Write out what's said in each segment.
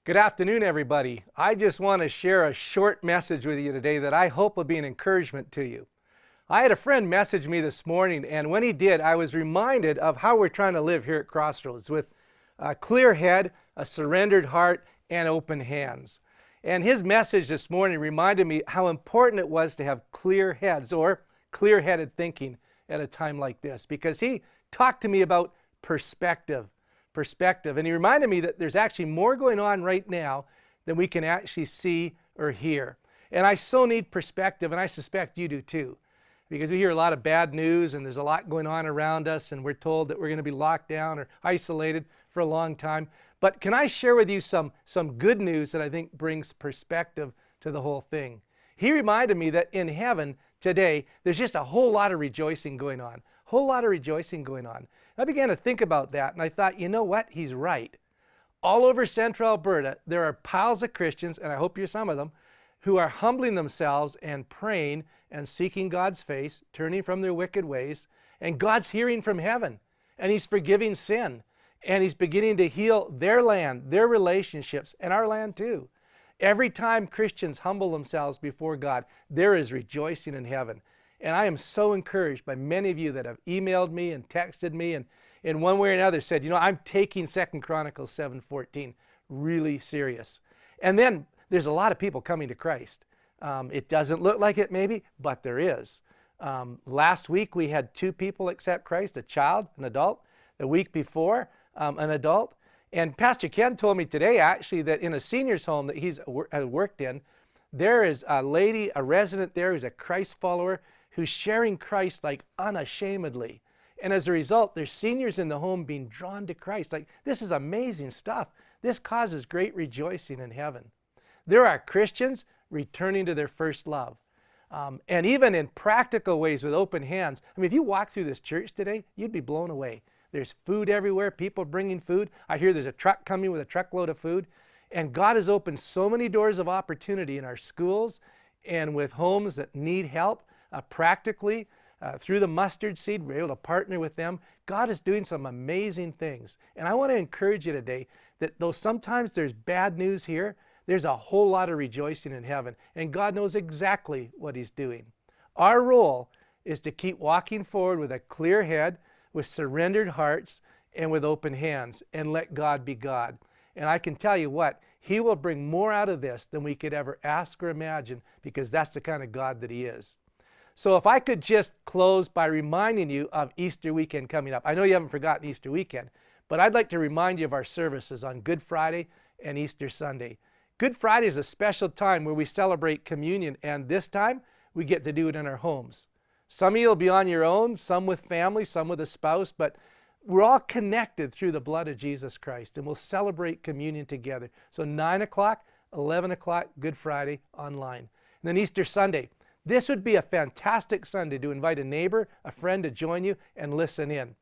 Good afternoon, everybody. I just want to share a short message with you today that I hope will be an encouragement to you. I had a friend message me this morning, and when he did, I was reminded of how we're trying to live here at Crossroads with a clear head, a surrendered heart, and open hands. And his message this morning reminded me how important it was to have clear heads or clear-headed thinking at a time like this, because he talked to me about perspective. And he reminded me that there's actually more going on right now than we can actually see or hear. And I so need perspective, and I suspect you do too, because we hear a lot of bad news and there's a lot going on around us, and we're told that we're going to be locked down or isolated for a long time. But can I share with you some good news that I think brings perspective to the whole thing? He reminded me that in heaven today, there's just a whole lot of rejoicing going on. I began to think about that, and I thought, you know what? He's right. All over central Alberta, there are piles of Christians, and I hope you're some of them, who are humbling themselves and praying and seeking God's face, turning from their wicked ways, and God's hearing from heaven, and He's forgiving sin, and He's beginning to heal their land, their relationships, and our land too. Every time Christians humble themselves before God, there is rejoicing in heaven. And I am so encouraged by many of you that have emailed me and texted me and in one way or another said, you know, I'm taking 2 Chronicles 7:14 really serious. And then there's a lot of people coming to Christ. It doesn't look like it maybe, but there is. Last week we had 2 people accept Christ, a child, an adult. The week before, an adult. And Pastor Ken told me today actually that in a senior's home that he's worked in, there is a lady, a resident there who's a Christ follower who's sharing Christ like unashamedly. And as a result, there's seniors in the home being drawn to Christ. Like, this is amazing stuff. This causes great rejoicing in heaven. There are Christians returning to their first love. And even in practical ways with open hands. I mean, if you walk through this church today, you'd be blown away. There's food everywhere, people bringing food. I hear there's a truck coming with a truckload of food. And God has opened so many doors of opportunity in our schools and with homes that need help. Practically, through the mustard seed, we're able to partner with them. God is doing some amazing things. And I want to encourage you today that though sometimes there's bad news here, there's a whole lot of rejoicing in heaven. And God knows exactly what He's doing. Our role is to keep walking forward with a clear head, with surrendered hearts, and with open hands, and let God be God. And I can tell you what, He will bring more out of this than we could ever ask or imagine, because that's the kind of God that He is. So if I could just close by reminding you of Easter weekend coming up. I know you haven't forgotten Easter weekend, but I'd like to remind you of our services on Good Friday and Easter Sunday. Good Friday is a special time where we celebrate communion, and this time we get to do it in our homes. Some of you will be on your own, some with family, some with a spouse, but we're all connected through the blood of Jesus Christ, and we'll celebrate communion together. So 9 o'clock, 11 o'clock, Good Friday, online. And then Easter Sunday. This would be a fantastic Sunday to invite a neighbor, a friend to join you and listen in.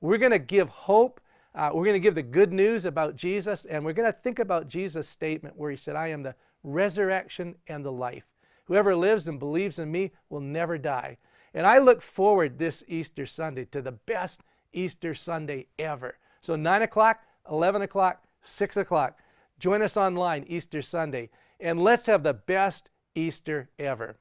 We're going to give hope. We're going to give the good news about Jesus, and we're going to think about Jesus' statement where He said, I am the resurrection and the life. Whoever lives and believes in me will never die. And I look forward this Easter Sunday to the best Easter Sunday ever. So 9 o'clock, 11 o'clock, 6 o'clock. Join us online Easter Sunday, and let's have the best Easter ever.